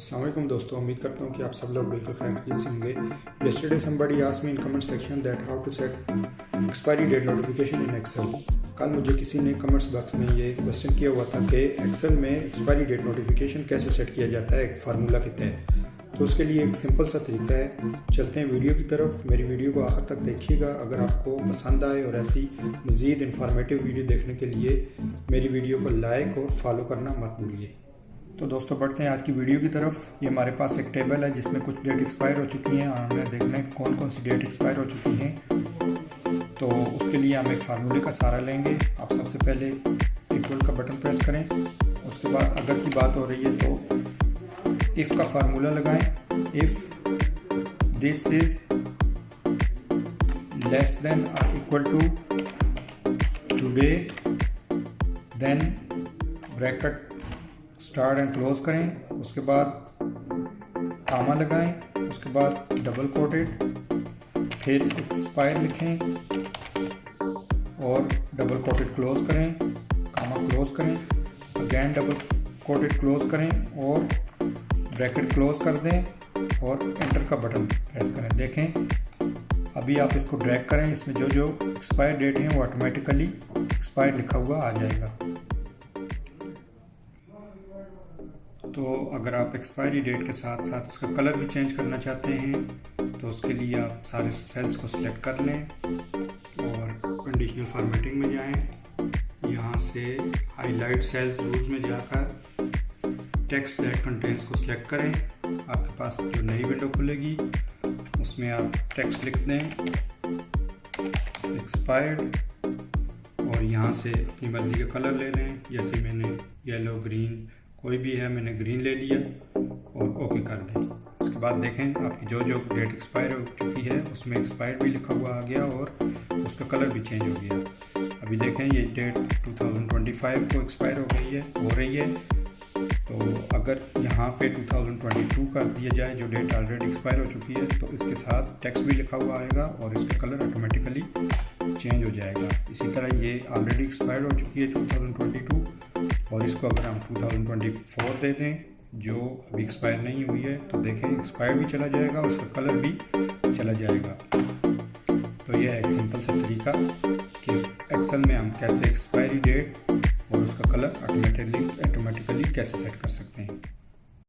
अस्सलाम वालेकुम दोस्तों, उम्मीद करता हूँ कि आप सब लोग बिल्कुल खैरियत से होंगे। Yesterday somebody asked me in comment section that how to set expiry date notification in Excel। कल मुझे किसी ने कमेंट्स बॉक्स में ये क्वेश्चन किया हुआ था कि एक्सेल में एक्सपायरी डेट नोटिफिकेशन कैसे सेट किया जाता है एक फार्मूला के तहत। तो उसके लिए एक सिंपल सा तरीका है। चलते हैं वीडियो की तरफ। मेरी वीडियो को आखिर तक देखिएगा। अगर आपको पसंद आए और ऐसी मज़ीद इन्फॉर्मेटिव वीडियो देखने के लिए मेरी वीडियो को लाइक और फॉलो करना मत भूलिए। तो दोस्तों बढ़ते हैं आज की वीडियो की तरफ। ये हमारे पास एक टेबल है जिसमें कुछ डेट एक्सपायर हो चुकी हैं और हमें देखना है कौन कौन सी डेट एक्सपायर हो चुकी हैं। तो उसके लिए हम एक फार्मूले का सहारा लेंगे। आप सबसे पहले इक्वल का बटन प्रेस करें। उसके बाद अगर की बात हो रही है तो इफ़ का फार्मूला लगाएं। If this is less than or equal to today, then bracket start and close करें। उसके बाद कामा लगाएं। उसके बाद डबल कोटेड, फिर एक्सपायर लिखें और डबल कोटेड क्लोज करें, कामा क्लोज करें, अगेन डबल कोटेड क्लोज करें और ब्रैकेट क्लोज कर दें और एंटर का बटन प्रेस करें। देखें अभी आप इसको ड्रैग करें, इसमें जो जो एक्सपायर डेट है वो ऑटोमेटिकली एक्सपायर लिखा हुआ आ जाएगा। तो अगर आप एक्सपायरी डेट के साथ साथ उसका कलर भी चेंज करना चाहते हैं तो उसके लिए आप सारे सेल्स को सिलेक्ट कर लें और कंडीशनल फॉर्मेटिंग में जाएं। यहाँ से हाईलाइट सेल्स रूल्स में जाकर टेक्स्ट दैट कंटेंट्स को सिलेक्ट करें। आपके पास जो नई विंडो खुलेगी उसमें आप टेक्स्ट लिख दें एक्सपायर्ड और यहाँ से अपनी मर्ज़ी का कलर ले लें। जैसे मैंने येलो, ग्रीन कोई भी है, मैंने ग्रीन ले लिया और ओके कर दें। उसके बाद देखें आपकी जो जो डेट एक्सपायर हो चुकी है उसमें एक्सपायर्ड भी लिखा हुआ आ गया और उसका कलर भी चेंज हो गया। अभी देखें ये डेट 2025 को एक्सपायर हो रही है। तो अगर यहाँ पे 2022 कर दिया जाए जो डेट ऑलरेडी एक्सपायर हो चुकी है तो इसके साथ टेक्स्ट भी लिखा हुआ आएगा और इसका कलर ऑटोमेटिकली चेंज हो जाएगा। इसी तरह ये ऑलरेडी एक्सपायर हो चुकी है 2022 और इसको अगर हम 2024 दे दें जो अभी एक्सपायर नहीं हुई है तो देखें एक्सपायर भी चला जाएगा और उसका कलर भी चला जाएगा। तो यह है एक सिंपल सा तरीका कि एक्सेल में हम कैसे एक्सपायरी डेट और उसका कलर ऑटोमेटिकली कैसे सेट कर सकते हैं।